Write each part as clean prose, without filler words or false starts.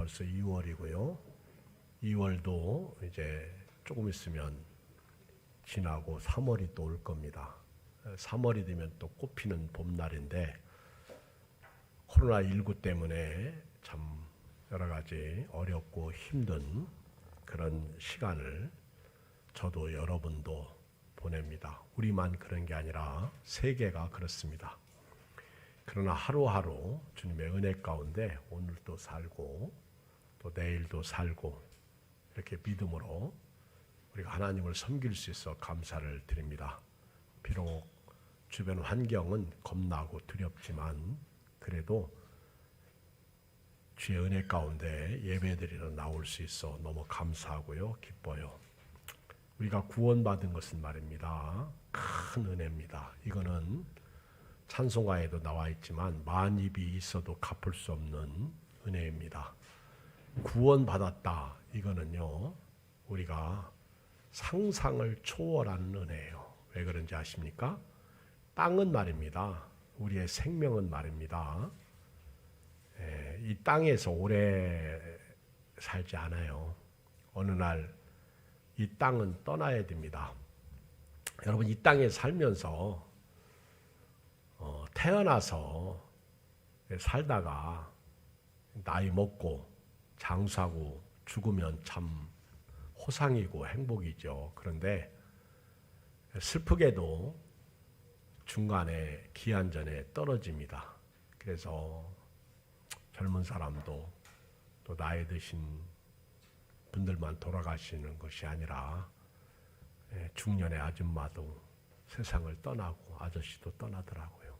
벌써 2월이고요. 2월도 이제 조금 있으면 지나고 3월이 또 올 겁니다. 3월이 되면 또 꽃피는 봄날인데 코로나19 때문에 참 여러 가지 어렵고 힘든 그런 시간을 저도 여러분도 보냅니다. 우리만 그런 게 아니라 세계가 그렇습니다. 그러나 하루하루 주님의 은혜 가운데 오늘도 살고 또 내일도 살고 이렇게 믿음으로 우리가 하나님을 섬길 수 있어 감사를 드립니다. 비록 주변 환경은 겁나고 두렵지만 그래도 주의 은혜 가운데 예배드리러 나올 수 있어 너무 감사하고요. 기뻐요. 우리가 구원받은 것은 말입니다. 큰 은혜입니다. 이거는 찬송가에도 나와 있지만 만입이 있어도 갚을 수 없는 은혜입니다. 구원받았다. 이거는요. 우리가 상상을 초월한 은혜예요. 왜 그런지 아십니까? 땅은 말입니다. 우리의 생명은 말입니다. 이 땅에서 오래 살지 않아요. 어느 날 이 땅은 떠나야 됩니다. 여러분 이 땅에 살면서 태어나서 살다가 나이 먹고 장수하고 죽으면 참 호상이고 행복이죠. 그런데 슬프게도 중간에 기한전에 떨어집니다. 그래서 젊은 사람도 또 나이 드신 분들만 돌아가시는 것이 아니라 중년의 아줌마도 세상을 떠나고 아저씨도 떠나더라고요.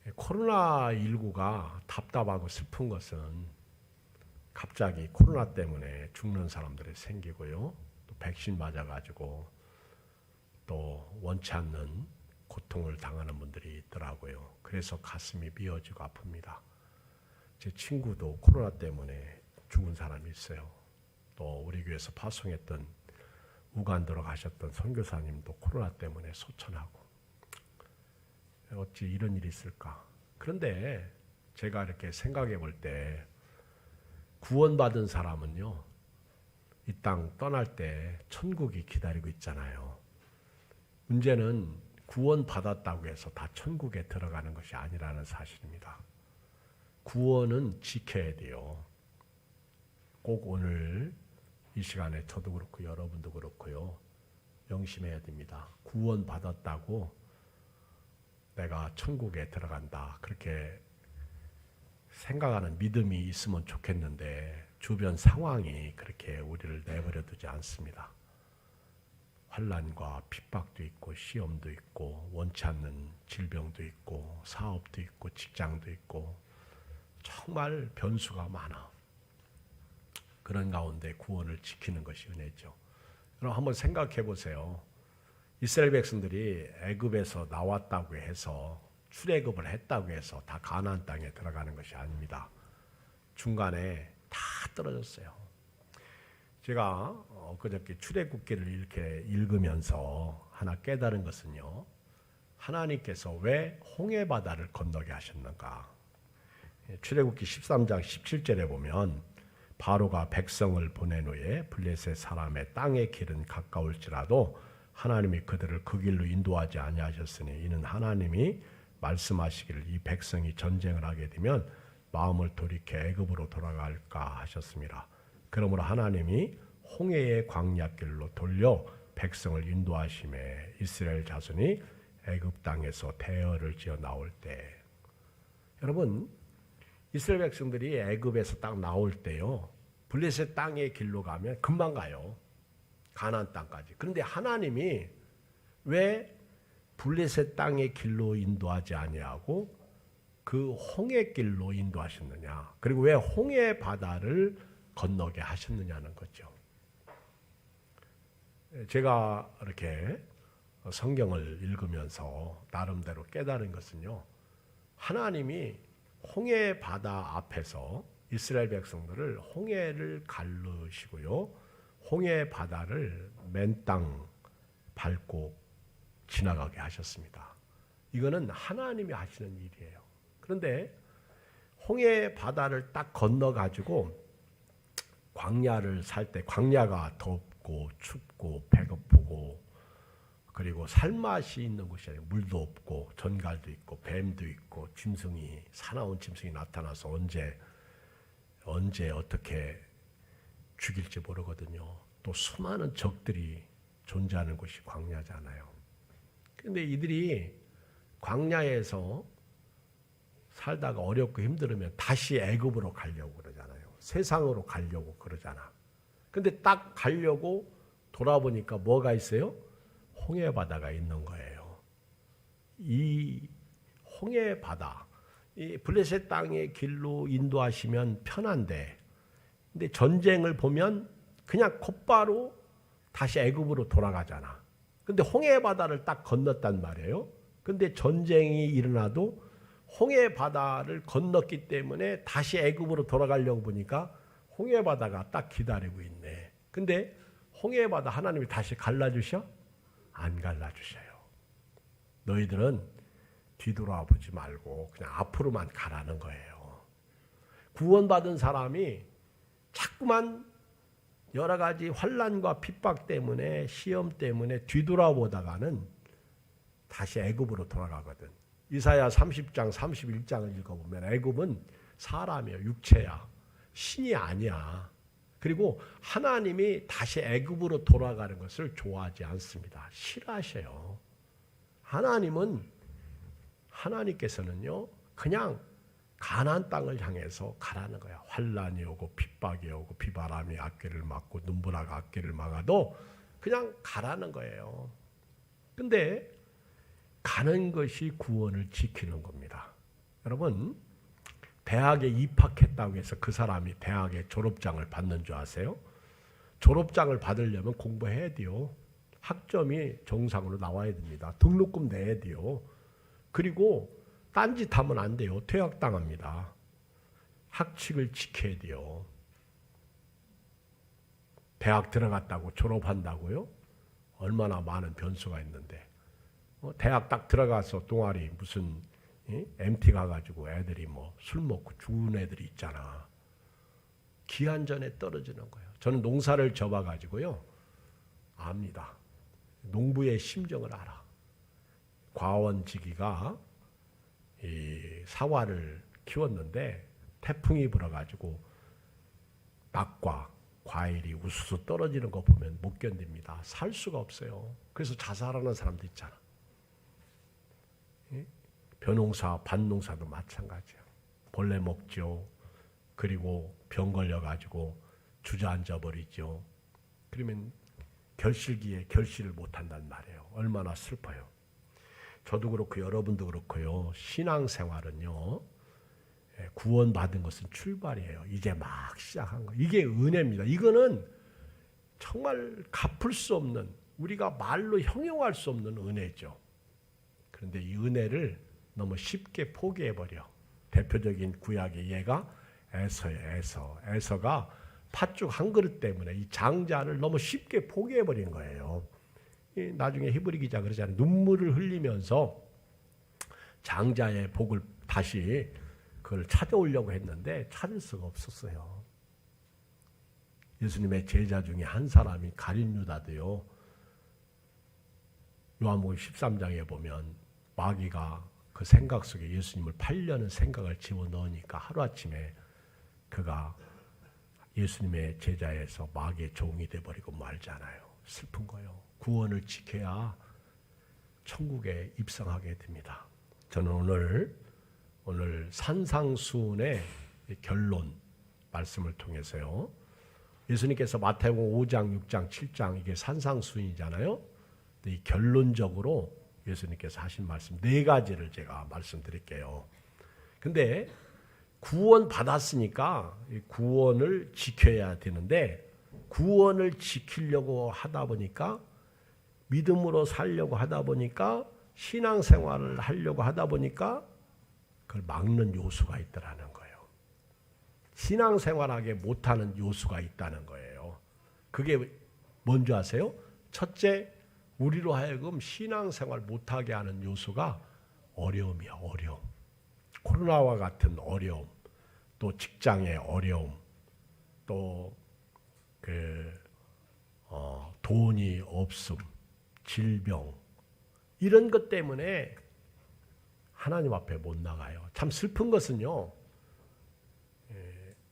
코로나19가 답답하고 슬픈 것은 갑자기 코로나 때문에 죽는 사람들이 생기고요. 또 백신 맞아가지고 또 원치 않는 고통을 당하는 분들이 있더라고요. 그래서 가슴이 미어지고 아픕니다. 제 친구도 코로나 때문에 죽은 사람이 있어요. 또 우리 교회에서 파송했던 우간다로 가셨던 선교사님도 코로나 때문에 소천하고 어찌 이런 일이 있을까. 그런데 제가 이렇게 생각해 볼 때 구원받은 사람은요. 이 땅 떠날 때 천국이 기다리고 있잖아요. 문제는 구원받았다고 해서 다 천국에 들어가는 것이 아니라는 사실입니다. 구원은 지켜야 돼요. 꼭 오늘 이 시간에 저도 그렇고 여러분도 그렇고요. 명심해야 됩니다. 구원받았다고 내가 천국에 들어간다. 그렇게 생각하는 믿음이 있으면 좋겠는데 주변 상황이 그렇게 우리를 내버려 두지 않습니다. 환난과 핍박도 있고 시험도 있고 원치 않는 질병도 있고 사업도 있고 직장도 있고 정말 변수가 많아. 그런 가운데 구원을 지키는 것이 은혜죠. 그럼 한번 생각해 보세요. 이스라엘 백성들이 애굽에서 나왔다고 해서 출애굽을 했다고 해서 다 가나안 땅에 들어가는 것이 아닙니다. 중간에 다 떨어졌어요. 제가 그저께 출애굽기를 이렇게 읽으면서 하나 깨달은 것은요. 하나님께서 왜 홍해 바다를 건너게 하셨는가? 출애굽기 13장 17절에 보면 바로가 백성을 보낸 후에 블레셋 사람의 땅의 길은 가까울지라도 하나님이 그들을 그 길로 인도하지 아니하셨으니 이는 하나님이 말씀하시기를 이 백성이 전쟁을 하게 되면 마음을 돌이켜 애굽으로 돌아갈까 하셨습니다. 그러므로 하나님이 홍해의 광야길로 돌려 백성을 인도하심에 이스라엘 자손이 애굽 땅에서 대열을 지어 나올 때 여러분 이스라엘 백성들이 애굽에서 딱 나올 때요. 블레셋 땅의 길로 가면 금방 가요. 가나안 땅까지. 그런데 하나님이 왜 블레셋 땅의 길로 인도하지 아니하고 그 홍해 길로 인도하셨느냐. 그리고 왜 홍해 바다를 건너게 하셨느냐는 거죠. 제가 이렇게 성경을 읽으면서 나름대로 깨달은 것은요. 하나님이 홍해 바다 앞에서 이스라엘 백성들을 홍해를 가르시고요. 홍해 바다를 맨 땅 밟고 지나가게 하셨습니다. 이거는 하나님이 하시는 일이에요. 그런데 홍해 바다를 딱 건너 가지고 광야를 살 때 광야가 덥고 춥고 배고프고 그리고 살맛이 있는 곳이 아니에요. 물도 없고 전갈도 있고 뱀도 있고 짐승이 사나운 짐승이 나타나서 언제 어떻게 죽일지 모르거든요. 또 수많은 적들이 존재하는 곳이 광야잖아요. 그런데 이들이 광야에서 살다가 어렵고 힘들으면 다시 애굽으로 가려고 그러잖아요. 세상으로 가려고 그러잖아. 근데 딱 가려고 돌아보니까 뭐가 있어요? 홍해 바다가 있는 거예요. 이 홍해 바다, 이 블레셋 땅의 길로 인도하시면 편한데, 근데 전쟁을 보면 그냥 곧바로 다시 애굽으로 돌아가잖아. 근데 홍해 바다를 딱 건넜단 말이에요. 근데 전쟁이 일어나도 홍해 바다를 건넜기 때문에 다시 애굽으로 돌아가려고 보니까 홍해 바다가 딱 기다리고 있네. 근데 홍해 바다 하나님이 다시 갈라주셔? 안 갈라주셔요. 너희들은 뒤돌아보지 말고 그냥 앞으로만 가라는 거예요. 구원받은 사람이 자꾸만 여러 가지 환난과 핍박 때문에 시험 때문에 뒤돌아보다가는 다시 애굽으로 돌아가거든. 이사야 30장 31장을 읽어보면 애굽은 사람이야, 육체야, 신이 아니야. 그리고 하나님이 다시 애굽으로 돌아가는 것을 좋아하지 않습니다. 싫어하셔요. 하나님께서는요 그냥 가나안 땅을 향해서 가라는 거야. 환난이 오고 핍박이 오고 비바람이 앞길을 막고 눈보라가 앞길을 막아도 그냥 가라는 거예요. 근데 가는 것이 구원을 지키는 겁니다. 여러분, 대학에 입학했다고 해서 그 사람이 대학의 졸업장을 받는 줄 아세요? 졸업장을 받으려면 공부해야 돼요. 학점이 정상으로 나와야 됩니다. 등록금 내야 돼요. 그리고 딴짓하면 안 돼요. 퇴학당합니다. 학칙을 지켜야 돼요. 대학 들어갔다고 졸업한다고요? 얼마나 많은 변수가 있는데. 대학 딱 들어가서 동아리 무슨 MT 가가지고 애들이 뭐 술 먹고 죽은 애들이 있잖아. 기한전에 떨어지는 거예요. 저는 농사를 접어가지고요 압니다. 농부의 심정을 알아. 과원지기가 이 사과를 키웠는데 태풍이 불어가지고 낙과 과일이 우수수 떨어지는 거 보면 못 견딥니다. 살 수가 없어요. 그래서 자살하는 사람도 있잖아. 벼농사, 밭농사도 마찬가지야. 벌레 먹죠. 그리고 병 걸려가지고 주저앉아 버리죠. 그러면 결실기에 결실을 못한단 말이에요. 얼마나 슬퍼요. 저도 그렇고 여러분도 그렇고요. 신앙생활은요. 구원받은 것은 출발이에요. 이제 막 시작한 거. 이게 은혜입니다. 이거는 정말 갚을 수 없는, 우리가 말로 형용할 수 없는 은혜죠. 그런데 이 은혜를 너무 쉽게 포기해버려. 대표적인 구약의 예가 에서예요. 에서가 팥죽 한 그릇 때문에 이 장자를 너무 쉽게 포기해버린 거예요. 나중에 히브리 기자 그러잖아요. 눈물을 흘리면서 장자의 복을 다시 그걸 찾아오려고 했는데 찾을 수가 없었어요. 예수님의 제자 중에 한 사람이 가룟 유다도요. 요한복음 13장에 보면 마귀가 그 생각 속에 예수님을 팔려는 생각을 집어넣으니까 하루아침에 그가 예수님의 제자에서 마귀의 종이 돼버리고 말잖아요. 슬픈 거예요. 구원을 지켜야 천국에 입성하게 됩니다. 저는 오늘 산상수훈의 결론 말씀을 통해서요. 예수님께서 마태복음 5장, 6장, 7장 이게 산상수훈이잖아요. 이 결론적으로 예수님께서 하신 말씀 4가지를 제가 말씀드릴게요. 근데 구원 받았으니까 구원을 지켜야 되는데 구원을 지키려고 하다 보니까 믿음으로 살려고 하다 보니까 신앙생활을 하려고 하다 보니까 그걸 막는 요소가 있더라는 거예요. 신앙생활하게 못하는 요소가 있다는 거예요. 그게 뭔지 아세요? 첫째, 우리로 하여금 신앙생활 못하게 하는 요소가 어려움이야. 어려움. 코로나와 같은 어려움. 또 직장의 어려움, 또 돈이 없음, 질병, 이런 것 때문에 하나님 앞에 못 나가요. 참 슬픈 것은요,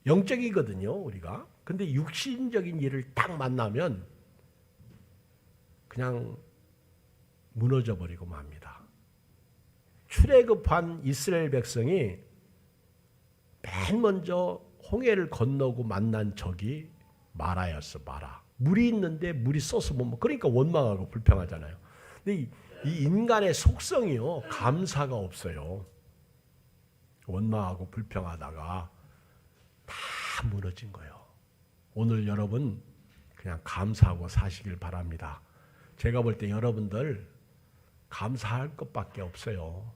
영적이거든요, 우리가. 근데 육신적인 일을 딱 만나면 그냥 무너져 버리고 맙니다. 출애굽한 이스라엘 백성이 맨 먼저 홍해를 건너고 만난 적이 마라였어, 마라. 물이 있는데 물이 쏟아서 못 먹어. 그러니까 원망하고 불평하잖아요. 근데 이 인간의 속성이요, 감사가 없어요. 원망하고 불평하다가 다 무너진 거예요. 오늘 여러분 그냥 감사하고 사시길 바랍니다. 제가 볼 때 여러분들 감사할 것밖에 없어요.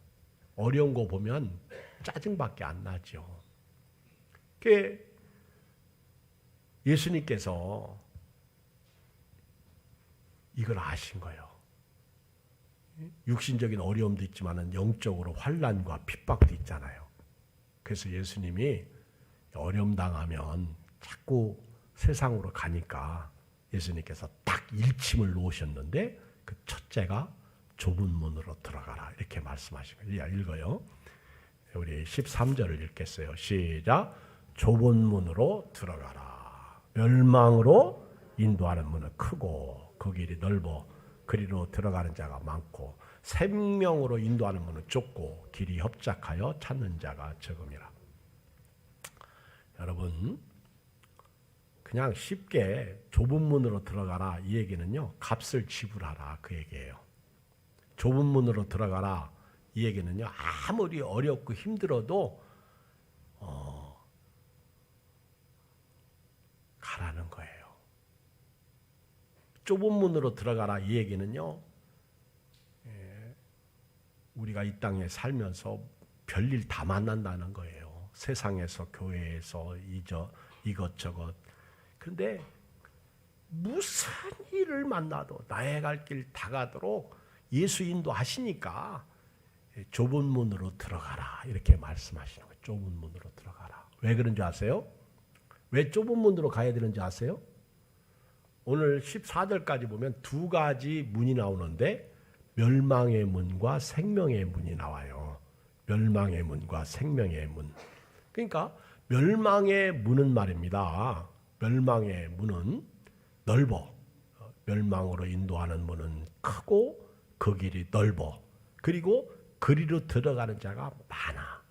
어려운 거 보면 짜증밖에 안 나죠. 그게 예수님께서 이걸 아신 거예요. 육신적인 어려움도 있지만 영적으로 환난과 핍박도 있잖아요. 그래서 예수님이 어려움 당하면 자꾸 세상으로 가니까 예수님께서 딱 일침을 놓으셨는데 그 첫째가 좁은 문으로 들어가라 이렇게 말씀하신 거예요. 읽어요. 우리 13절을 읽겠어요. 시작. 좁은 문으로 들어가라. 멸망으로 인도하는 문은 크고 그 길이 넓어 그리로 들어가는 자가 많고 생명으로 인도하는 문은 좁고 길이 협착하여 찾는 자가 적음이라. 여러분 그냥 쉽게 좁은 문으로 들어가라 이 얘기는요, 값을 지불하라 그 얘기예요. 좁은 문으로 들어가라 이 얘기는요, 아무리 어렵고 힘들어도 가라는 거예요. 좁은 문으로 들어가라 이 얘기는요, 우리가 이 땅에 살면서 별일 다 만난다는 거예요. 세상에서, 교회에서, 이것저것. 그런데 무슨 일을 만나도 나의 갈 길 다 가도록 예수 인도하시니까 좁은 문으로 들어가라 이렇게 말씀하시는 거예요. 좁은 문으로 들어가라. 왜 그런지 아세요? 왜 좁은 문으로 가야 되는지 아세요? 오늘 14절까지 보면 두 가지 문이 나오는데 멸망의 문과 생명의 문이 나와요. 멸망의 문과 생명의 문. 그러니까 멸망의 문은 말입니다. 멸망의 문은 넓어. 멸망으로 인도하는 문은 크고 그 길이 넓어. 그리고 그리로 들어가는 자가 많아.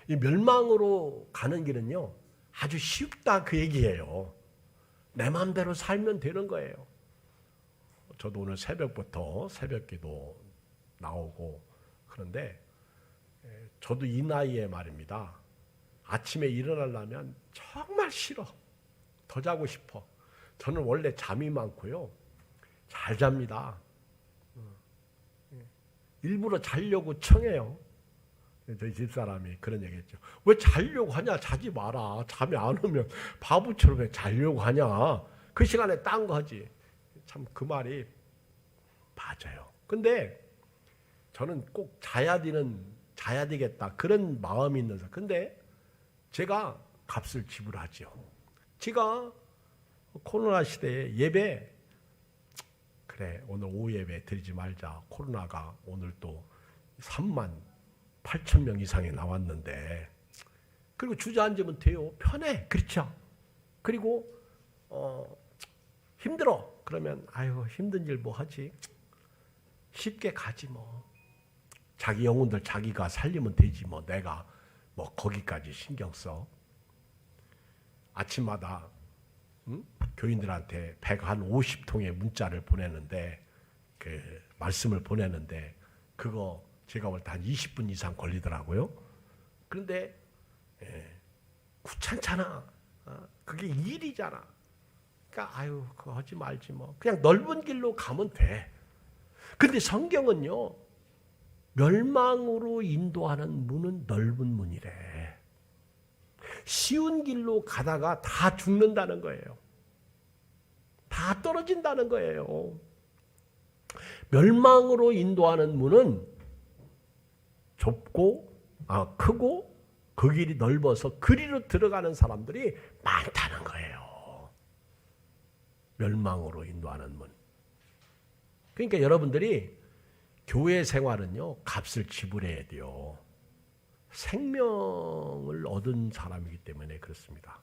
이 멸망으로 가는 길은요, 아주 쉽다 그 얘기예요. 내 마음대로 살면 되는 거예요. 저도 오늘 새벽부터 새벽기도 나오고 그런데 저도 이 나이에 말입니다. 아침에 일어나려면 정말 싫어. 더 자고 싶어. 저는 원래 잠이 많고요. 잘 잡니다. 일부러 자려고 청해요. 저희 집사람이 그런 얘기했죠. 왜 자려고 하냐? 자지 마라. 잠이 안 오면 바보처럼 왜 자려고 하냐? 그 시간에 딴 거 하지. 참 그 말이 맞아요. 근데 저는 꼭 자야 되겠다. 그런 마음이 있는 사람. 근데 제가 값을 지불하죠. 제가 코로나 시대에 예배, 그래 오늘 오후 예배 드리지 말자. 코로나가 오늘 또 3만 8천 명 이상이 나왔는데, 그리고 주저앉으면 돼요. 편해. 그렇죠. 그리고 힘들어. 그러면 아유 힘든 일 뭐 하지. 쉽게 가지 뭐. 자기 영혼들 자기가 살리면 되지 뭐. 내가 뭐 거기까지 신경 써. 아침마다 교인들한테 150통의 문자를 보내는데, 그 말씀을 보내는데 그거 제가 볼 때 한 20분 이상 걸리더라고요. 그런데 귀찮잖아. 그게 일이잖아. 그러니까 아유 그거 하지 말지 뭐. 그냥 넓은 길로 가면 돼. 근데 성경은요, 멸망으로 인도하는 문은 넓은 문이래. 쉬운 길로 가다가 다 죽는다는 거예요. 다 떨어진다는 거예요. 멸망으로 인도하는 문은 좁고 크고 그 길이 넓어서 그리로 들어가는 사람들이 많다는 거예요. 멸망으로 인도하는 문. 그러니까 여러분들이 교회 생활은요, 값을 지불해야 돼요. 생명을 얻은 사람이기 때문에 그렇습니다.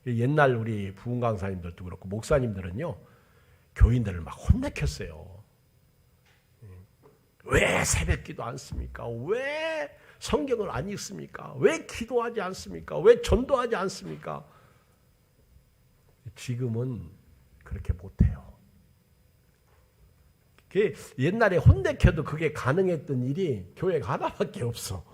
옛날 우리 부흥 강사님들도 그렇고 목사님들은요, 교인들을 막 혼내켰어요. 왜 새벽기도 안 씁니까? 왜 성경을 안 읽습니까? 왜 기도하지 않습니까? 왜 전도하지 않습니까? 지금은 그렇게 못해요. 옛날에 혼내켜도 그게 가능했던 일이 교회가 하나밖에 없어.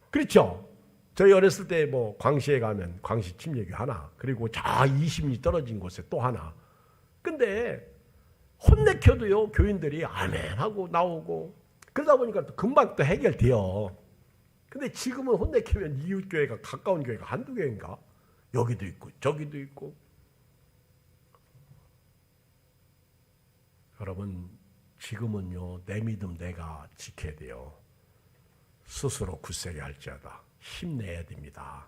그렇죠? 저희 어렸을 때 뭐 광시에 가면 광시 침례교 하나, 그리고 저 20리 떨어진 곳에 또 하나. 근데 혼내켜도요, 교인들이 아멘 하고 나오고, 그러다 보니까 또 금방 또 해결돼요. 근데 지금은 혼내키면 이웃교회가, 가까운 교회가 한두 개인가? 여기도 있고 저기도 있고. 여러분, 지금은요, 내 믿음 내가 지켜야 돼요. 스스로 굳세게 할지어다. 힘내야 됩니다.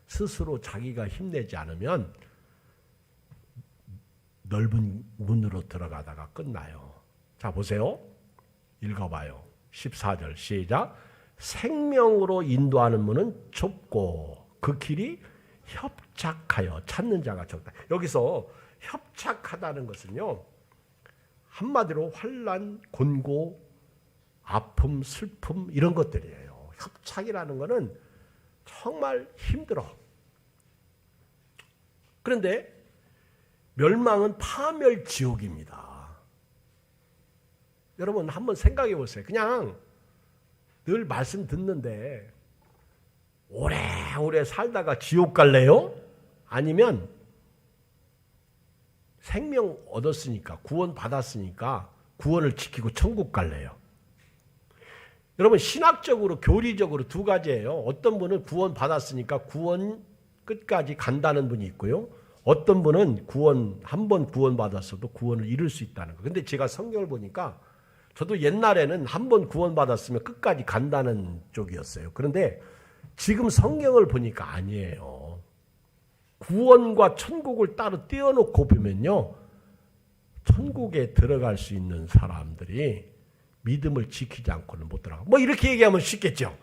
스스로 자기가 힘내지 않으면 넓은 문으로 들어가다가 끝나요. 자, 보세요. 읽어봐요. 14절 시작. 생명으로 인도하는 문은 좁고 그 길이 협착하여 찾는 자가 적다. 여기서 협착하다는 것은요, 한마디로 환난, 곤고, 아픔, 슬픔 이런 것들이에요. 협착이라는 것은 정말 힘들어. 그런데 멸망은 파멸지옥입니다. 여러분 한번 생각해 보세요. 그냥 늘 말씀 듣는데 오래오래 살다가 지옥 갈래요? 아니면 생명 얻었으니까, 구원 받았으니까 구원을 지키고 천국 갈래요? 여러분, 신학적으로 교리적으로 두 가지예요. 어떤 분은 구원 받았으니까 구원 끝까지 간다는 분이 있고요. 어떤 분은 구원, 한 번 구원 받았어도 구원을 이룰 수 있다는 거. 근데 제가 성경을 보니까 저도 옛날에는 한 번 구원 받았으면 끝까지 간다는 쪽이었어요. 그런데 지금 성경을 보니까 아니에요. 구원과 천국을 따로 떼어놓고 보면요, 천국에 들어갈 수 있는 사람들이 믿음을 지키지 않고는 못 들어가. 뭐 이렇게 얘기하면 쉽겠죠.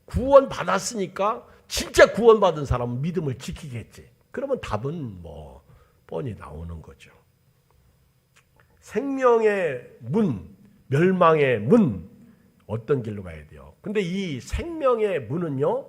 구원 받았으니까 진짜 구원 받은 사람은 믿음을 지키겠지. 그러면 답은 뭐 뻔히 나오는 거죠. 생명의 문, 멸망의 문, 어떤 길로 가야 돼요? 근데 이 생명의 문은요,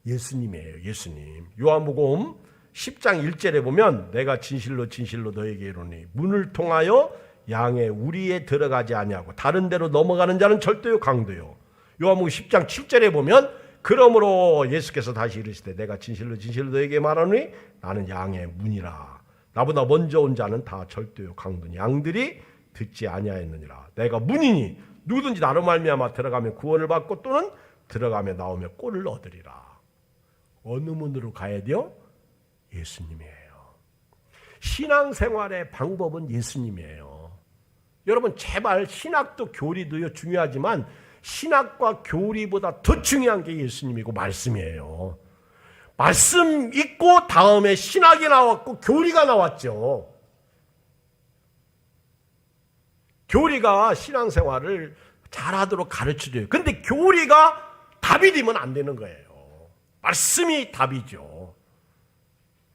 예수님이에요. 예수님. 요한복음 10장 1절에 보면 내가 진실로 진실로 너에게 이르노니 문을 통하여 양의 우리에 들어가지 아니하고 다른 데로 넘어가는 자는 절대요 강도요. 요한복음 10장 7절에 보면 그러므로 예수께서 다시 이르시되 내가 진실로 진실로 너에게 말하노니 나는 양의 문이라. 나보다 먼저 온 자는 다 절대요 강도니 양들이 듣지 아니하였느니라. 내가 문이니 누구든지 나로 말미암아 들어가면 구원을 받고 또는 들어가며 나오며 꼴을 얻으리라. 어느 문으로 가야 돼요? 예수님이에요. 신앙생활의 방법은 예수님이에요. 여러분 제발 신학도 교리도요 중요하지만 신학과 교리보다 더 중요한 게 예수님이고 말씀이에요. 말씀 있고 다음에 신학이 나왔고 교리가 나왔죠. 교리가 신앙생활을 잘하도록 가르쳐줘요. 그런데 교리가 답이 되면 안 되는 거예요. 말씀이 답이죠.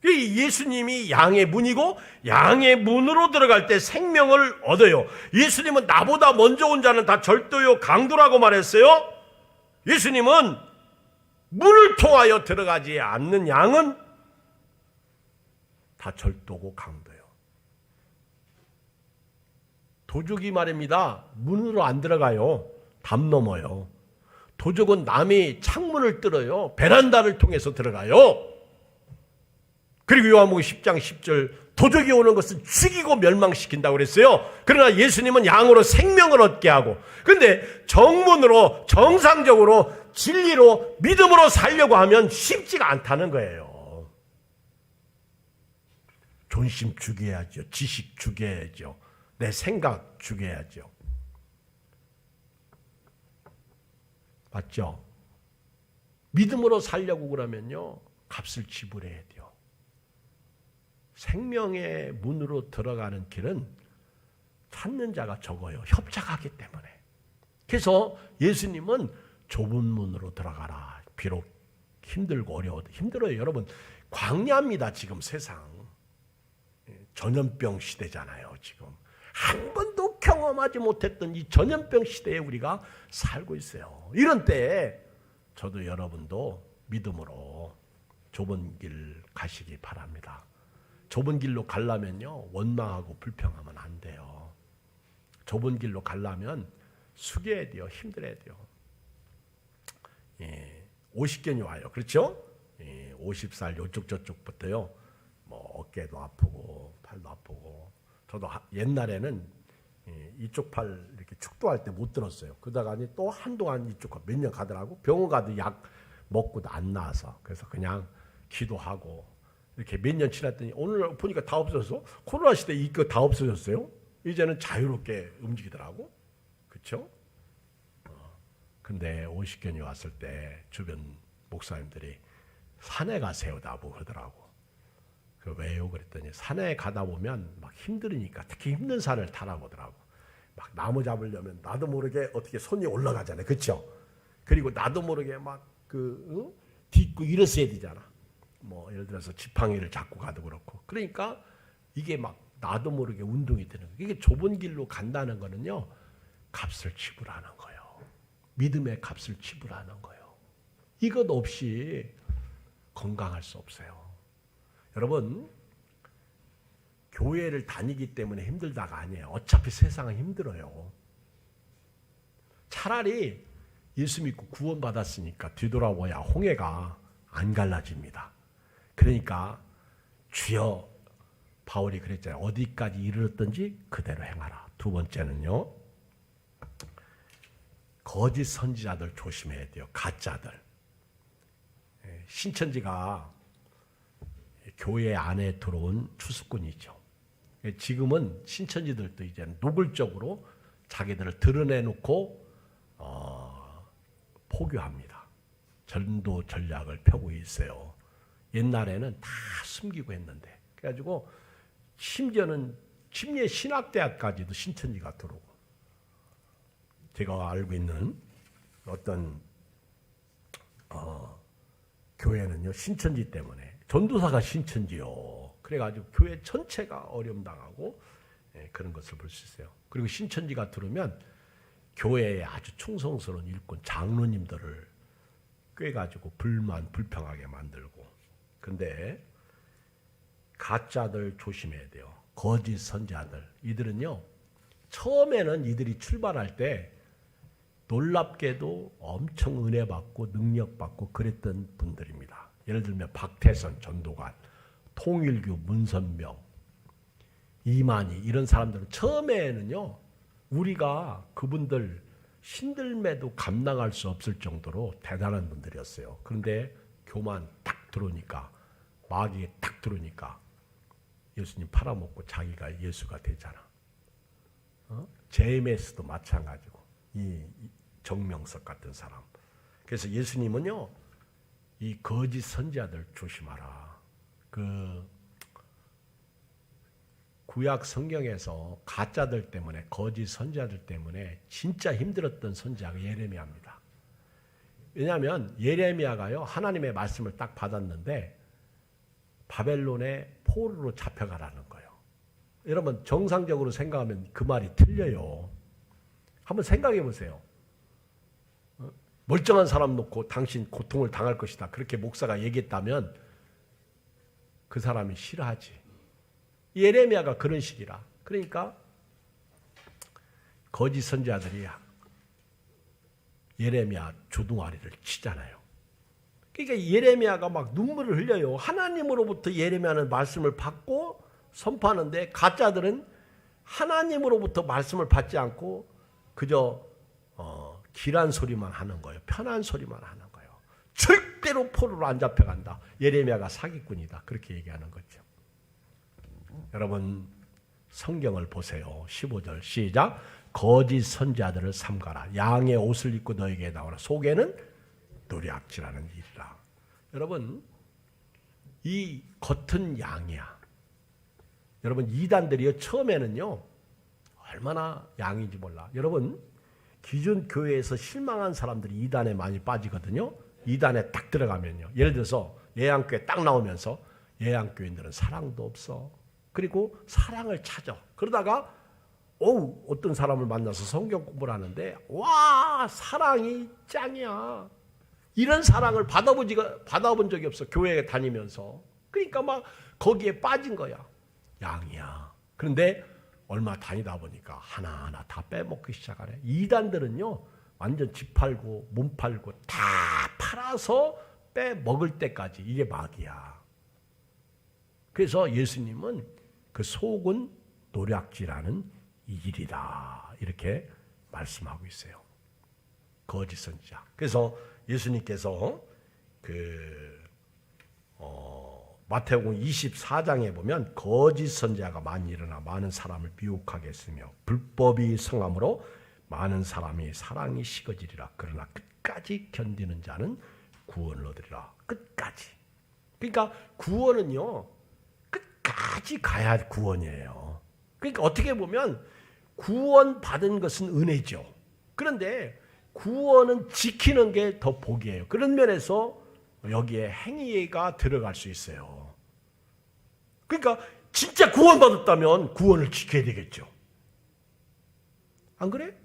예수님이 양의 문이고 양의 문으로 들어갈 때 생명을 얻어요. 예수님은 나보다 먼저 온 자는 다 절도요 강도라고 말했어요. 예수님은 문을 통하여 들어가지 않는 양은 다 절도고 강도요. 도둑이 말입니다. 문으로 안 들어가요. 담 넘어요. 도둑은 남이 창문을 뚫어요. 베란다를 통해서 들어가요. 그리고 요한복음 10장 10절 도적이 오는 것은 죽이고 멸망시킨다고 그랬어요. 그러나 예수님은 양으로 생명을 얻게 하고, 그런데 정문으로 정상적으로 진리로 믿음으로 살려고 하면 쉽지가 않다는 거예요. 존심 죽여야죠. 지식 죽여야죠. 내 생각 죽여야죠. 맞죠? 믿음으로 살려고 그러면요, 값을 지불해야 돼요. 생명의 문으로 들어가는 길은 찾는 자가 적어요. 협착하기 때문에. 그래서 예수님은 좁은 문으로 들어가라. 비록 힘들고 어려워도 힘들어요. 여러분, 광야입니다. 지금 세상. 전염병 시대잖아요. 지금 한 번도 경험하지 못했던 이 전염병 시대에 우리가 살고 있어요. 이런 때에 저도 여러분도 믿음으로 좁은 길 가시기 바랍니다. 좁은 길로 가려면요, 원망하고 불평하면 안 돼요. 좁은 길로 가려면 숙여야 돼요. 힘들어야 돼요. 50견이 와요. 그렇죠? 50살 요쪽 저쪽부터요, 뭐 어깨도 아프고 팔도 아프고. 저도 옛날에는 이쪽 팔 이렇게 축도할 때 못 들었어요. 그러다가니 또 한동안 이쪽 몇 년 가더라고. 병원 가도 약 먹고도 안 나아서. 그래서 그냥 기도하고 이렇게 몇 년 지났더니 오늘 보니까 다 없어졌어. 코로나 시대 이거 다 없어졌어요. 이제는 자유롭게 움직이더라고. 그렇죠? 근데 50견이 왔을 때 주변 목사님들이 산에 가세요 나보고 그러더라고. 그 왜요? 그랬더니 산에 가다 보면 막 힘들으니까, 특히 힘든 산을 타라고 하더라고. 막 나무 잡으려면 나도 모르게 어떻게 손이 올라가잖아요. 그렇죠? 그리고 나도 모르게 막 딛고 일어서야 되잖아. 뭐 예를 들어서 지팡이를 잡고 가도 그렇고. 그러니까 이게 막 나도 모르게 운동이 되는 거예요. 이게 좁은 길로 간다는 거는요, 값을 지불하는 거예요. 믿음의 값을 지불하는 거예요. 이것 없이 건강할 수 없어요. 여러분, 교회를 다니기 때문에 힘들다가 아니에요. 어차피 세상은 힘들어요. 차라리 예수 믿고 구원받았으니까 뒤돌아보야 홍해가 안 갈라집니다. 그러니까 주여, 바울이 그랬잖아요. 어디까지 이르렀든지 그대로 행하라. 두 번째는요, 거짓 선지자들 조심해야 돼요. 가짜들. 신천지가 교회 안에 들어온 투수꾼이죠. 지금은 신천지들도 이제 노골적으로 자기들을 드러내놓고 포교합니다. 전도 전략을 펴고 있어요. 옛날에는 다 숨기고 했는데, 그래가지고 심지어는 침례 신학대학까지도 신천지가 들어오고. 제가 알고 있는 어떤 교회는요, 신천지 때문에, 전도사가 신천지요. 그래가지고 교회 전체가 어려움당하고 그런 것을 볼 수 있어요. 그리고 신천지가 들으면 교회에 아주 충성스러운 일꾼 장로님들을 꿰가지고 불평하게 만들고. 근데 가짜들 조심해야 돼요. 거짓 선지자들. 이들은요, 처음에는 이들이 출발할 때 놀랍게도 엄청 은혜 받고 능력 받고 그랬던 분들입니다. 예를 들면 박태선 전도관, 통일교 문선명, 이만희, 이런 사람들은 처음에는요, 우리가 그분들 신들매도 감당할 수 없을 정도로 대단한 분들이었어요. 그런데 교만 딱 들어오니까, 마귀에 딱 들어오니까 예수님 팔아먹고 자기가 예수가 되잖아. JMS도 마찬가지고, 이 정명석 같은 사람. 그래서 예수님은요, 이 거짓 선지자들 조심하라. 그 구약 성경에서 가짜들 때문에, 거짓 선지자들 때문에 진짜 힘들었던 선지자가 예레미야입니다. 왜냐하면 예레미야가요, 하나님의 말씀을 딱 받았는데 바벨론의 포로로 잡혀가라는 거예요. 여러분, 정상적으로 생각하면 그 말이 틀려요. 한번 생각해 보세요. 멀쩡한 사람 놓고 당신 고통을 당할 것이다, 그렇게 목사가 얘기했다면 그 사람이 싫어하지. 예레미야가 그런 식이라. 그러니까 거짓 선지자들이 예레미야 주둥아리를 치잖아요. 그러니까 예레미야가 막 눈물을 흘려요. 하나님으로부터 예레미야는 말씀을 받고 선포하는데, 가짜들은 하나님으로부터 말씀을 받지 않고 그저 길한 소리만 하는 거예요. 편한 소리만 하는 거예요. 절대로 포로로 안 잡혀간다. 예레미야가 사기꾼이다. 그렇게 얘기하는 거죠. 여러분, 성경을 보세요. 15절 시작. 거짓 선지자들을 삼가라. 양의 옷을 입고 너에게 나오라. 속에는 노략질하는 일이라. 여러분, 이 겉은 양이야. 여러분, 이단들이요, 처음에는요, 얼마나 양인지 몰라. 여러분, 기존 교회에서 실망한 사람들이 이단에 많이 빠지거든요. 이단에 딱 들어가면요. 예를 들어서 예양교회 딱 나오면서 예양교인들은 사랑도 없어. 그리고 사랑을 찾아. 그러다가 어떤 사람을 만나서 성경 공부를 하는데 와, 사랑이 짱이야. 이런 사랑을 받아본 적이 없어. 교회에 다니면서. 그러니까 막 거기에 빠진 거야. 양이야. 그런데 얼마 다니다 보니까 하나하나 다 빼먹기 시작하네. 이단들은요, 완전 집 팔고 몸 팔고 다 팔아서 빼먹을 때까지 이게 마귀야. 그래서 예수님은 그 속은 노략질하는 일이다, 이렇게 말씀하고 있어요. 거짓 선지자. 그래서 예수님께서 마태복음 24장에 보면 거짓 선지자가 많이 일어나 많은 사람을 미혹하게 했으며 불법이 성함으로 많은 사람이 사랑이 식어지리라. 그러나 끝까지 견디는 자는 구원을 얻으리라. 끝까지. 그러니까 구원은요, 끝까지 가야 구원이에요. 그러니까 어떻게 보면 구원 받은 것은 은혜죠. 그런데 구원은 지키는 게 더 복이에요. 그런 면에서 여기에 행위가 들어갈 수 있어요. 그러니까 진짜 구원받았다면 구원을 지켜야 되겠죠. 안 그래?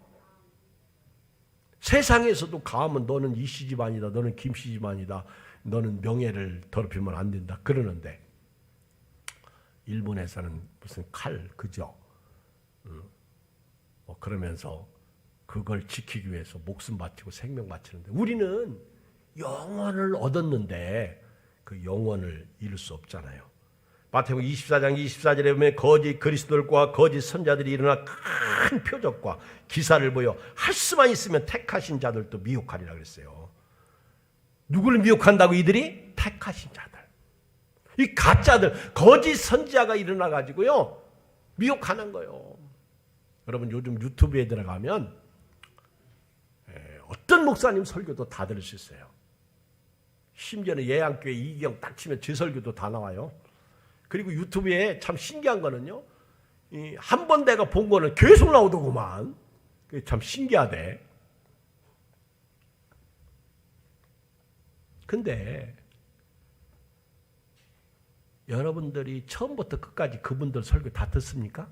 세상에서도 가면 너는 이씨 집안이다, 너는 김씨 집안이다, 너는 명예를 더럽히면 안 된다 그러는데, 일본에서는 무슨 칼, 그죠? 그러면서 그걸 지키기 위해서 목숨 바치고 생명 바치는데, 우리는 영원을 얻었는데 그 영원을 잃을 수 없잖아요. 마태복음 24장 24절에 보면 거짓 그리스도들과 거짓 선자들이 일어나 큰 표적과 기사를 보여 할 수만 있으면 택하신 자들도 미혹하리라 그랬어요. 누구를 미혹한다고 이들이? 택하신 자들. 이 가짜들, 거짓 선지자가 일어나 가지고요, 미혹하는 거예요. 여러분, 요즘 유튜브에 들어가면 어떤 목사님 설교도 다 들을 수 있어요. 심지어는 예양교회 이경 딱 치면 제 설교도 다 나와요. 그리고 유튜브에 참 신기한 거는요, 한 번 내가 본 거는 계속 나오더구만. 그게 참 신기하대. 근데 여러분들이 처음부터 끝까지 그분들 설교 다 듣습니까?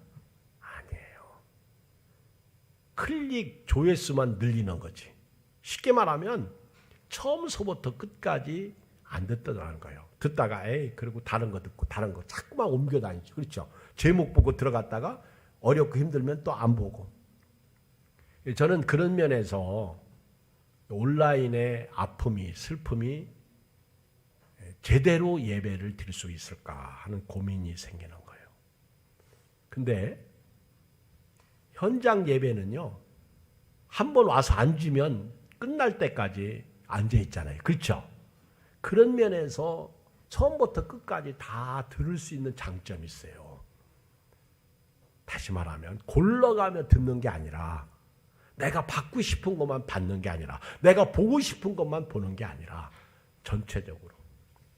아니에요. 클릭 조회수만 늘리는 거지. 쉽게 말하면 처음서부터 끝까지 안 듣더라는 거예요. 듣다가 그리고 다른 거 듣고 다른 거 자꾸만 옮겨 다니지. 그렇죠? 제목 보고 들어갔다가 어렵고 힘들면 또 안 보고. 저는 그런 면에서 온라인의 아픔이, 슬픔이 제대로 예배를 드릴 수 있을까 하는 고민이 생기는 거예요. 근데 현장 예배는요, 한 번 와서 앉으면 끝날 때까지 앉아 있잖아요. 그렇죠? 그런 면에서 처음부터 끝까지 다 들을 수 있는 장점이 있어요. 다시 말하면 골라가며 듣는 게 아니라, 내가 받고 싶은 것만 받는 게 아니라, 내가 보고 싶은 것만 보는 게 아니라 전체적으로.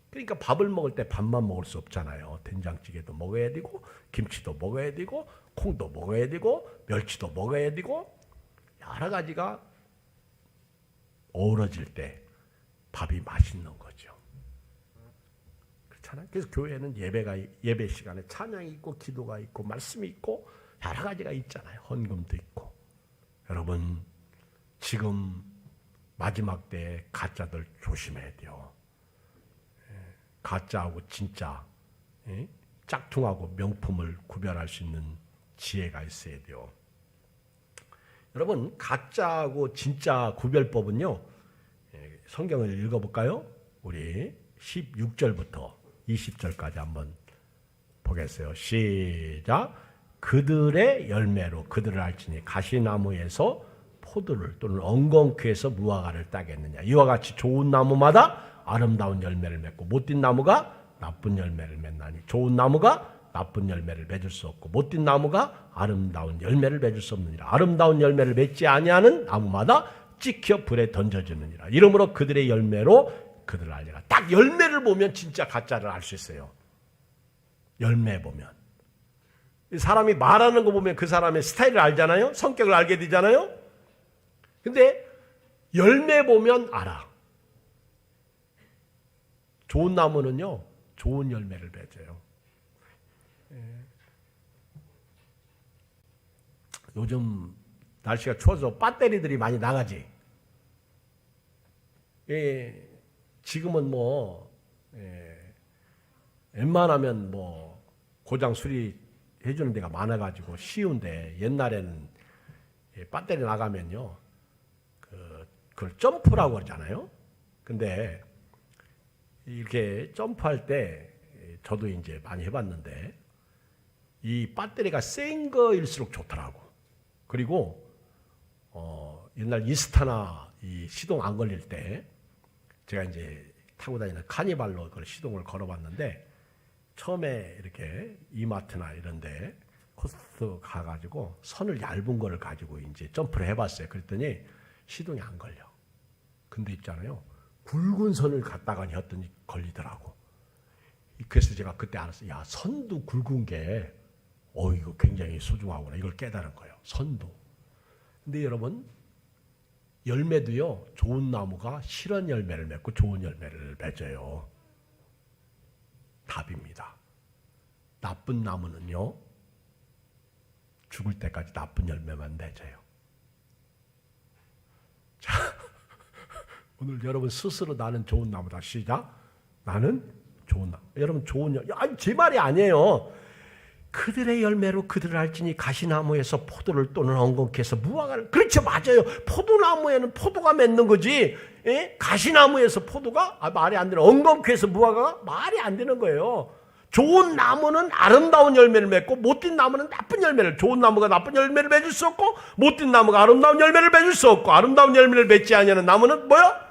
그러니까 밥을 먹을 때 밥만 먹을 수 없잖아요. 된장찌개도 먹어야 되고, 김치도 먹어야 되고, 콩도 먹어야 되고, 멸치도 먹어야 되고, 여러 가지가 어우러질 때 밥이 맛있는 거죠. 그렇잖아요. 그래서 교회는 예배 시간에 찬양이 있고, 기도가 있고, 말씀이 있고, 여러 가지가 있잖아요. 헌금도 있고. 여러분, 지금 마지막 때 가짜들 조심해야 돼요. 가짜하고 진짜, 짝퉁하고 명품을 구별할 수 있는 지혜가 있어야 돼요. 여러분, 가짜하고 진짜 구별법은요, 성경을 읽어볼까요? 우리 16절부터 20절까지 한번 보겠어요. 시작. 그들의 열매로 그들을 알지니 가시나무에서 포도를 또는 엉겅퀴에서 무화과를 따겠느냐. 이와 같이 좋은 나무마다 아름다운 열매를 맺고 못된 나무가 나쁜 열매를 맺나니, 좋은 나무가 나쁜 열매를 맺을 수 없고 못된 나무가 아름다운 열매를 맺을 수 없느니라. 아름다운 열매를 맺지 아니하는 나무마다 찍혀 불에 던져지느니라. 이러므로 그들의 열매로 그들을 알리라. 딱 열매를 보면 진짜 가짜를 알 수 있어요. 열매 보면. 사람이 말하는 거 보면 그 사람의 스타일을 알잖아요. 성격을 알게 되잖아요. 근데 열매 보면 알아. 좋은 나무는요, 좋은 열매를 맺어요. 요즘 날씨가 추워서 배터리들이 많이 나가지. 지금은 뭐 웬만하면 뭐 고장 수리해 주는 데가 많아가지고 쉬운데, 옛날에는 배터리 나가면요, 그걸 점프라고 그러잖아요. 근데 이렇게 점프할 때 저도 이제 많이 해봤는데, 이 배터리가 센 거일수록 좋더라고. 그리고 옛날 이스타나 이 시동 안 걸릴 때 제가 이제 타고 다니는 카니발로 그걸 시동을 걸어봤는데, 처음에 이렇게 이마트나 이런데 코스트 가가지고 선을 얇은 거를 가지고 이제 점프를 해봤어요. 그랬더니 시동이 안 걸려. 근데 있잖아요, 굵은 선을 갖다가 했더니 걸리더라고. 그래서 제가 그때 알았어요. 야, 선도 굵은 게 이거 굉장히 소중하구나. 이걸 깨달은 거예요. 선도. 근데 여러분, 열매도요, 좋은 나무가 실한 열매를 맺고 좋은 열매를 맺어요. 답입니다. 나쁜 나무는요, 죽을 때까지 나쁜 열매만 맺어요. 자, 오늘 여러분 스스로 나는 좋은 나무다. 시작. 나는 좋은 나무. 여러분 좋은 열매. 아니, 제 말이 아니에요. 그들의 열매로 그들을 알지니 가시나무에서 포도를 또는 엉겅퀴 해서 무화과를. 그렇죠, 맞아요. 포도나무에는 포도가 맺는 거지. 가시나무에서 포도가 말이 안 되는, 엉겅퀴에서 무화과가 말이 안 되는 거예요. 좋은 나무는 아름다운 열매를 맺고 못된 나무는 나쁜 열매를. 좋은 나무가 나쁜 열매를 맺을 수 없고 못된 나무가 아름다운 열매를 맺을 수 없고, 아름다운 열매를 맺지 아니하는 나무는 뭐요?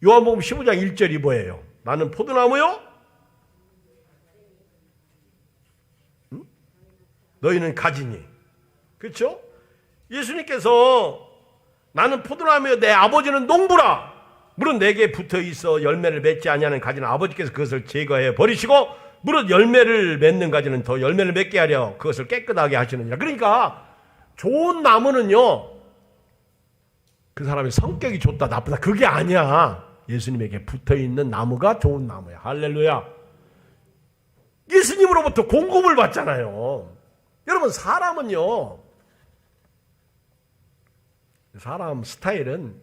요한복음 15장 1절이 뭐예요? 나는 포도나무요, 너희는 가지니. 그렇죠? 예수님께서 나는 포도나무요 내 아버지는 농부라. 물은 내게 붙어 있어 열매를 맺지 아니하는 가지는 아버지께서 그것을 제거해 버리시고, 물은 열매를 맺는 가지는 더 열매를 맺게 하려 그것을 깨끗하게 하시느니라. 그러니까 좋은 나무는요, 그 사람의 성격이 좋다 나쁘다 그게 아니야. 예수님에게 붙어 있는 나무가 좋은 나무야. 할렐루야. 예수님으로부터 공급을 받잖아요. 여러분, 사람은요, 사람 스타일은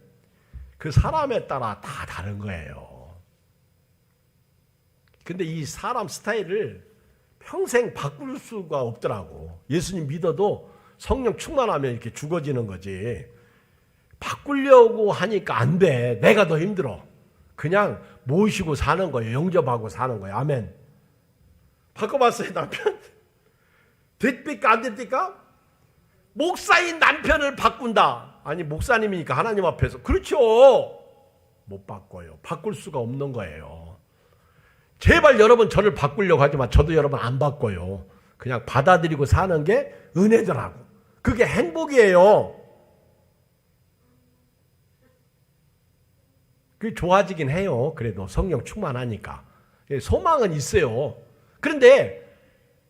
그 사람에 따라 다 다른 거예요. 근데 이 사람 스타일을 평생 바꿀 수가 없더라고. 예수님 믿어도 성령 충만하면 이렇게 죽어지는 거지. 바꾸려고 하니까 안 돼. 내가 더 힘들어. 그냥 모시고 사는 거예요. 영접하고 사는 거예요. 아멘. 바꿔봤어요, 남편? 됐습니까? 안 됐습니까? 목사인 남편을 바꾼다. 아니, 목사님이니까 하나님 앞에서. 그렇죠. 못 바꿔요. 바꿀 수가 없는 거예요. 제발 여러분 저를 바꾸려고 하지만 저도 여러분 안 바꿔요. 그냥 받아들이고 사는 게 은혜더라고. 그게 행복이에요. 그게 좋아지긴 해요. 그래도 성령 충만하니까. 소망은 있어요. 그런데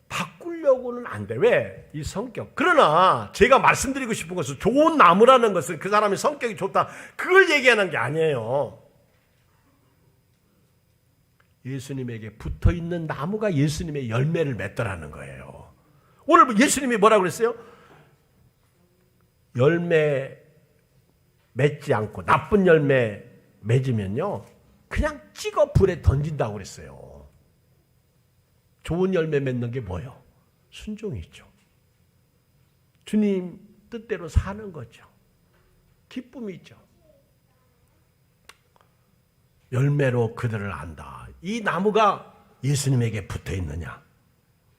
바꾸려고는 안 돼. 왜? 이 성격. 그러나 제가 말씀드리고 싶은 것은 좋은 나무라는 것은 그 사람의 성격이 좋다, 그걸 얘기하는 게 아니에요. 예수님에게 붙어있는 나무가 예수님의 열매를 맺더라는 거예요. 오늘 예수님이 뭐라고 그랬어요? 열매 맺지 않고 나쁜 열매 맺으면요, 그냥 찍어 불에 던진다고 그랬어요. 좋은 열매 맺는 게 뭐예요? 순종이죠. 주님 뜻대로 사는 거죠. 기쁨이죠. 열매로 그들을 안다. 이 나무가 예수님에게 붙어 있느냐?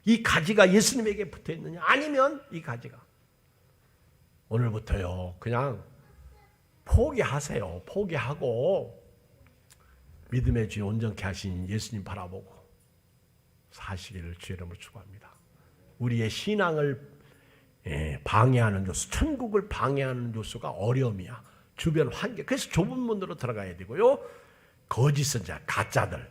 이 가지가 예수님에게 붙어 있느냐? 아니면 이 가지가. 오늘부터요, 그냥 포기하세요. 포기하고 믿음의 주에 온전케 하신 예수님 바라보고 사시기를 주의 이름으로 축원합니다. 우리의 신앙을 방해하는 요소, 천국을 방해하는 요소가 어려움이야. 주변 환경. 그래서 좁은 문으로 들어가야 되고요. 거짓 선자, 가짜들.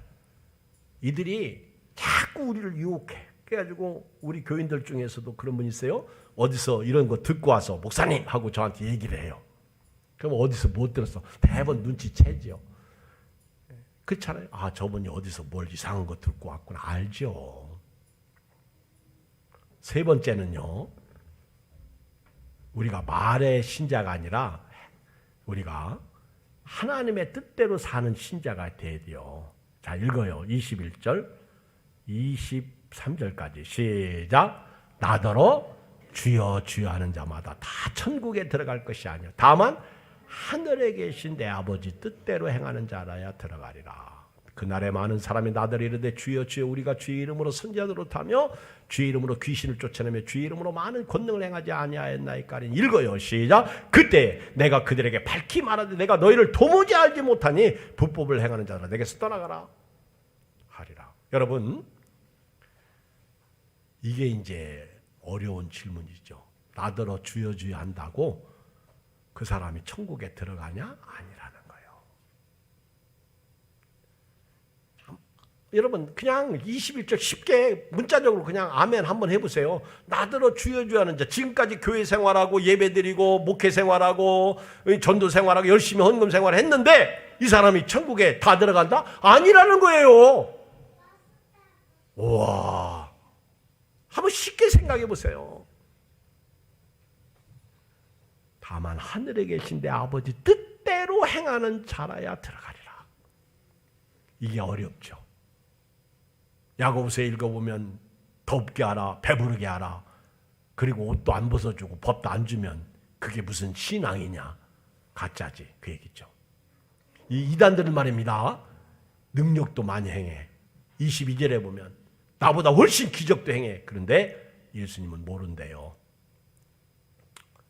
이들이 자꾸 우리를 유혹해. 그래가지고 우리 교인들 중에서도 그런 분 있어요. 어디서 이런 거 듣고 와서 목사님 하고 저한테 얘기를 해요. 그럼 어디서 못 들었어? 대부분 눈치채죠. 그렇잖아요. 아, 저분이 어디서 뭘 이상한 거 듣고 왔구나. 알죠. 세 번째는요. 우리가 말의 신자가 아니라 우리가 하나님의 뜻대로 사는 신자가 돼야 돼요. 자, 읽어요. 21절, 23절까지 시작. 나더러 주여 주여 하는 자마다 다 천국에 들어갈 것이 아니요 다만 하늘에 계신 내 아버지 뜻대로 행하는 자라야 들어가리라. 그날에 많은 사람이 나더러 이르되 주여 주여 우리가 주의 이름으로 선지자들로타며 주의 이름으로 귀신을 쫓아내며 주의 이름으로 많은 권능을 행하지 아니하였나이까니. 읽어요. 시작. 그때 내가 그들에게 밝히 말하되 내가 너희를 도무지 알지 못하니 불법을 행하는 자들아 내게서 떠나가라 하리라. 여러분, 이게 이제 어려운 질문이죠. 나더러 주여 주여 한다고 그 사람이 천국에 들어가냐? 아니라는 거예요. 여러분, 그냥 21절 쉽게 문자적으로 그냥 아멘 한번 해보세요. 나더러 주여 주여 하는 자. 지금까지 교회 생활하고 예배드리고 목회 생활하고 전도 생활하고 열심히 헌금 생활을 했는데 이 사람이 천국에 다 들어간다? 아니라는 거예요. 우와, 한번 쉽게 생각해 보세요. 다만 하늘에 계신 내 아버지 뜻대로 행하는 자라야 들어가리라. 이게 어렵죠. 야고보서 읽어보면 덥게 하라, 배부르게 하라, 그리고 옷도 안 벗어주고 법도 안 주면 그게 무슨 신앙이냐? 가짜지. 그 얘기죠. 이 이단들은 말입니다. 능력도 많이 행해. 22절에 보면 나보다 훨씬 기적도 행해. 그런데 예수님은 모른대요.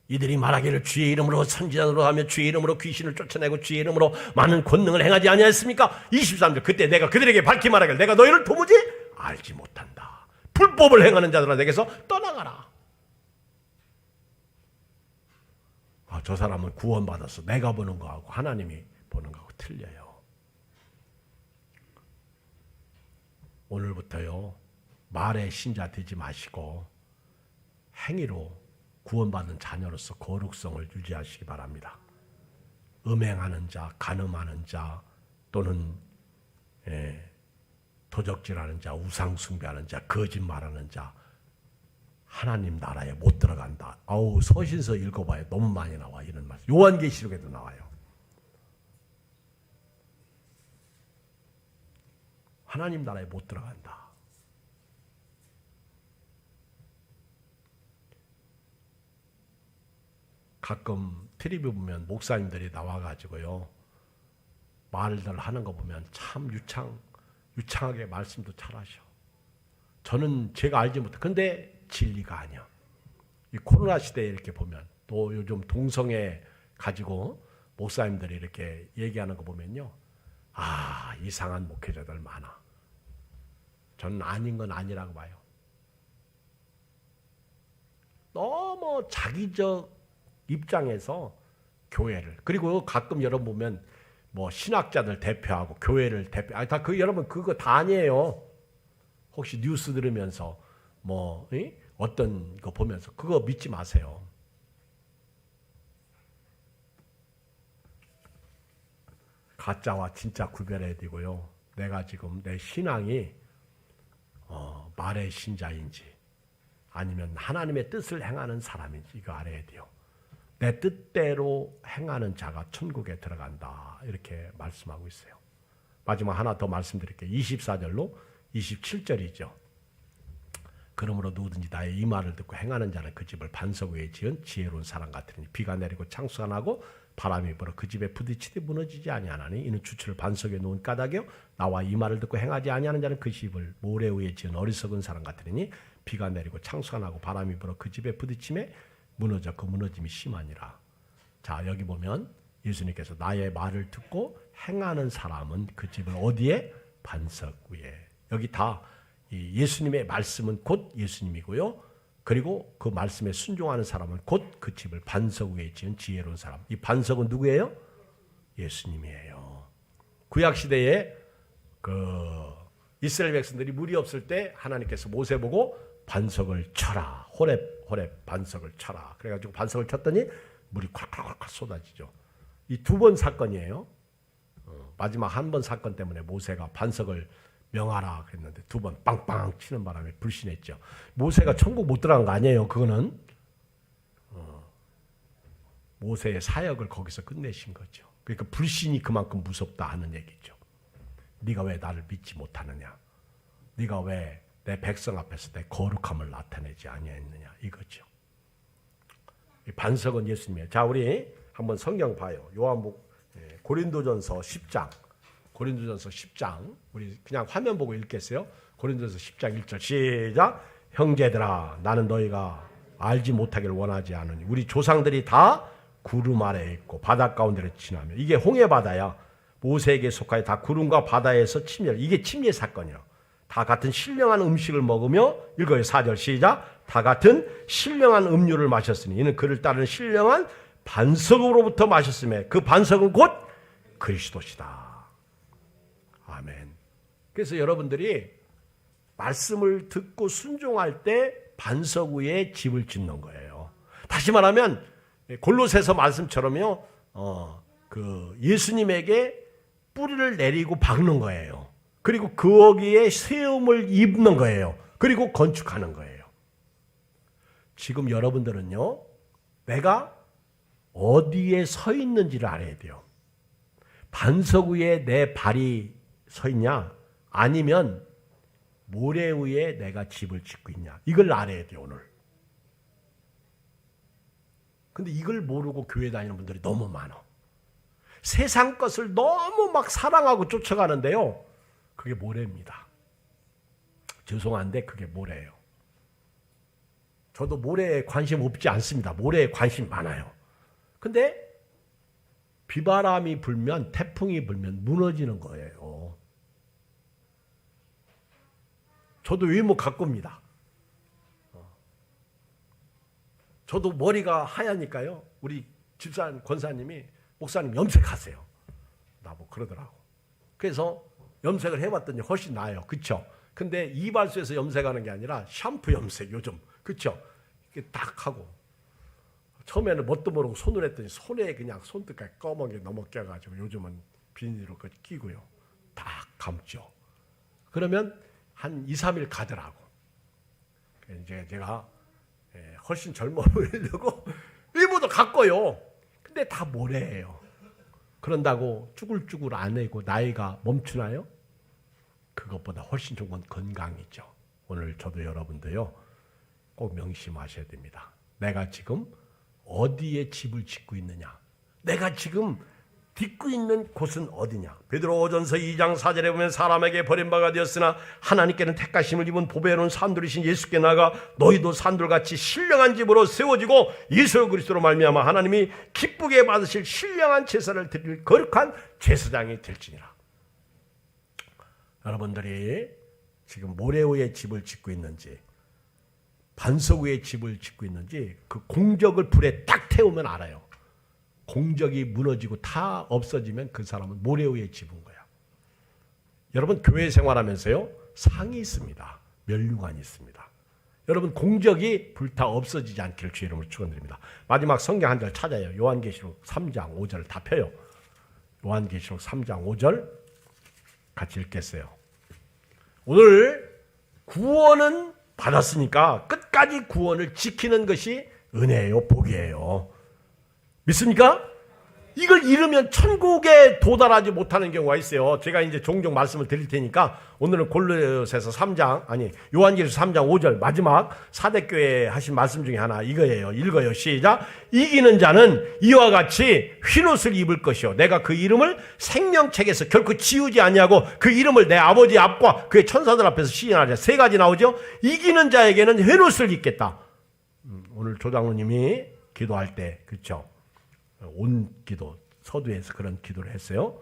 이들이 말하기를 주의 이름으로 선지자로 하며 주의 이름으로 귀신을 쫓아내고 주의 이름으로 많은 권능을 행하지 아니하였습니까? 23절. 그때 내가 그들에게 밝히 말하기를 내가 너희를 도무지 알지 못한다. 불법을 행하는 자들아 내게서 떠나가라. 아, 저 사람은 구원받았어. 내가 보는 거하고 하나님이 보는 거하고 틀려요. 오늘부터요, 말의 신자 되지 마시고 행위로 구원받은 자녀로서 거룩성을 유지하시기 바랍니다. 음행하는 자, 간음하는 자, 또는 도적질하는 자, 우상숭배하는 자, 거짓말하는 자, 하나님 나라에 못 들어간다. 아우, 서신서 읽어봐요. 너무 많이 나와 이런 말씀. 요한계시록에도 나와요. 하나님 나라에 못 들어간다. 가끔 텔레비 보면 목사님들이 나와가지고요, 말들 하는 거 보면 참 유창하게 말씀도 잘하셔. 저는 제가 알지 못해. 근데 진리가 아니야. 이 코로나 시대에 이렇게 보면, 또 요즘 동성애 가지고 목사님들이 이렇게 얘기하는 거 보면요, 아, 이상한 목회자들 많아. 저는 아닌 건 아니라고 봐요. 너무 자기적 입장에서 교회를, 그리고 가끔 여러분 보면 뭐 신학자들 대표하고 교회를 대표, 다 그 여러분 그거 다 아니에요. 혹시 뉴스 들으면서 뭐 어떤 거 보면서 그거 믿지 마세요. 가짜와 진짜 구별해야 되고요. 내가 지금 내 신앙이 말의 신자인지 아니면 하나님의 뜻을 행하는 사람인지 이거 알아야 돼요. 내 뜻대로 행하는 자가 천국에 들어간다. 이렇게 말씀하고 있어요. 마지막 하나 더 말씀드릴게요. 24절로 27절이죠. 그러므로 누구든지 나의 이 말을 듣고 행하는 자는 그 집을 반석 위에 지은 지혜로운 사람 같으니 비가 내리고 창수가 나고 바람이 불어 그 집에 부딪히되 무너지지 아니하나니 이는 주추를 반석 위에 놓은 까닭이요 나와 이 말을 듣고 행하지 아니하는 자는 그 집을 모래 위에 지은 어리석은 사람 같으니 비가 내리고 창수가 나고 바람이 불어 그 집에 부딪히매 무너져 그 무너짐이 심하니라. 자, 여기 보면 예수님께서 나의 말을 듣고 행하는 사람은 그 집을 어디에? 반석 위에. 여기 다 이 예수님의 말씀은 곧 예수님이고요. 그리고 그 말씀에 순종하는 사람은 곧 그 집을 반석 위에 지은 지혜로운 사람. 이 반석은 누구예요? 예수님이에요. 구약 시대에 그 이스라엘 백성들이 물이 없을 때 하나님께서 모세 보고 반석을 쳐라. 호렙 반석을 쳐라. 그래가지고 반석을 쳤더니 물이 콸콸콸 쏟아지죠. 이 두 번 사건이에요. 마지막 한 번 사건 때문에 모세가 반석을 명하라 그랬는데 두 번 빵빵 치는 바람에 불신했죠. 모세가 천국 못 들어간 거 아니에요. 그거는 모세의 사역을 거기서 끝내신 거죠. 그러니까 불신이 그만큼 무섭다 하는 얘기죠. 네가 왜 나를 믿지 못하느냐? 네가 왜 내 백성 앞에서 내 거룩함을 나타내지 아니했느냐? 이거죠. 이 반석은 예수님이에요. 자, 우리 한번 성경 봐요. 요한복 고린도전서 10장. 고린도전서 10장. 우리 그냥 화면 보고 읽겠어요. 고린도전서 10장 1절 시작. 형제들아 나는 너희가 알지 못하기를 원하지 않으니 우리 조상들이 다 구름 아래에 있고 바다 가운데를 지나며 이게 홍해 바다야. 모세에게 속하여 다 구름과 바다에서 침멸. 이게 침례 사건이야. 다 같은 신령한 음식을 먹으며 읽어요. 4절 시작. 다 같은 신령한 음료를 마셨으니 이는 그를 따르는 신령한 반석으로부터 마셨으며 그 반석은 곧 그리스도시다. 아멘. 그래서 여러분들이 말씀을 듣고 순종할 때 반석 위에 집을 짓는 거예요. 다시 말하면 골로새서 말씀처럼요. 그 예수님에게 뿌리를 내리고 박는 거예요. 그리고 거기에 세움을 입는 거예요. 그리고 건축하는 거예요. 지금 여러분들은요. 내가 어디에 서 있는지를 알아야 돼요. 반석 위에 내 발이 서 있냐? 아니면 모래 위에 내가 집을 짓고 있냐? 이걸 알아야 돼요, 오늘. 근데 이걸 모르고 교회 다니는 분들이 너무 많아. 세상 것을 너무 막 사랑하고 쫓아가는데요. 그게 모래입니다. 죄송한데 그게 모래예요. 저도 모래에 관심 없지 않습니다. 모래에 관심 많아요. 근데 비바람이 불면, 태풍이 불면 무너지는 거예요. 저도 외모 가꿉니다. 저도 머리가 하얘니까요. 우리 집사님, 권사님이 목사님 염색하세요. 나보고 그러더라고. 그래서 염색을 해봤더니 훨씬 나아요. 그쵸? 근데 이발소에서 염색하는 게 아니라 샴푸 염색 요즘. 그쵸? 이렇게 딱 하고. 처음에는 뭣도 모르고 손을 했더니 손에 그냥 손끝까지 검하게 넘어껴가지고 요즘은 비닐로 끼고요. 딱 감죠. 그러면 한 2, 3일 가더라고. 이제 제가 훨씬 젊어 보이려고 일부러 갖고요. 근데 다 모래예요. 그런다고 쭈글쭈글 안 해고 나이가 멈추나요? 그것보다 훨씬 좋은 건 건강이죠. 오늘 저도 여러분도요. 꼭 명심하셔야 됩니다. 내가 지금 어디에 집을 짓고 있느냐? 내가 지금 딛고 있는 곳은 어디냐? 베드로전서 2장 4절에 보면 사람에게 버림바가 되었으나 하나님께는 택하심을 입은 보배로운 산돌이신 예수께 나가 너희도 산돌같이 신령한 집으로 세워지고 예수 그리스도로 말미암아 하나님이 기쁘게 받으실 신령한 제사를 드릴 거룩한 제사장이 될지니라. 여러분들이 지금 모래 위에 집을 짓고 있는지 반석 위에 집을 짓고 있는지 그 공적을 불에 딱 태우면 알아요. 공적이 무너지고 다 없어지면 그 사람은 모래 위에 집은 거야. 여러분 교회 생활하면서요. 상이 있습니다. 면류관이 있습니다. 여러분 공적이 불타 없어지지 않기를 주의 이름으로 축원드립니다. 마지막 성경 한 절 찾아요. 요한계시록 3장 5절 다 펴요. 요한계시록 3장 5절 같이 읽겠어요. 오늘 구원은 받았으니까 끝까지 구원을 지키는 것이 은혜예요, 복이에요. 믿습니까? 이걸 잃으면 천국에 도달하지 못하는 경우가 있어요. 제가 이제 종종 말씀을 드릴 테니까 오늘은 골로새서 3장, 요한계시록 3장 5절 마지막 사대교회 하신 말씀 중에 하나 이거예요. 읽어요. 시작. 이기는 자는 이와 같이 흰옷을 입을 것이요. 내가 그 이름을 생명책에서 결코 지우지 아니하고 그 이름을 내 아버지 앞과 그의 천사들 앞에서 시인하리라. 세 가지 나오죠. 이기는 자에게는 흰옷을 입겠다. 오늘 조장로님이 기도할 때 그렇죠. 온 기도 서두에서 그런 기도를 했어요.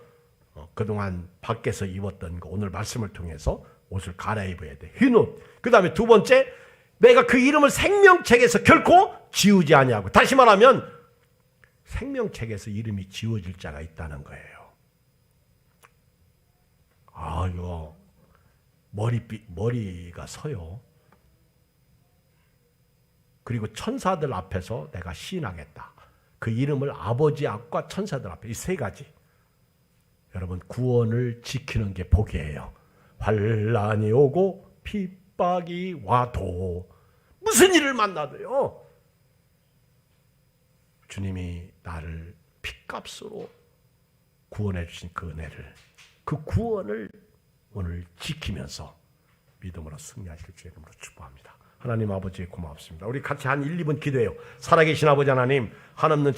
그동안 밖에서 입었던 거 오늘 말씀을 통해서 옷을 갈아입어야 돼. 흰 옷. 그 다음에 두 번째 내가 그 이름을 생명책에서 결코 지우지 아니하고, 다시 말하면 생명책에서 이름이 지워질 자가 있다는 거예요. 아, 이거 머리가 서요. 그리고 천사들 앞에서 내가 시인하겠다. 그 이름을 아버지 앞과 천사들 앞에, 이 세 가지. 여러분, 구원을 지키는 게 복이에요. 환난이 오고 핍박이 와도, 무슨 일을 만나도요, 주님이 나를 핏값으로 구원해 주신 그 은혜를, 그 구원을 오늘 지키면서 믿음으로 승리하실 주의 이름으로 축복합니다. 하나님 아버지 고맙습니다. 우리 같이 한 1, 2분 기도해요. 살아계신 아버지 하나님, 한없는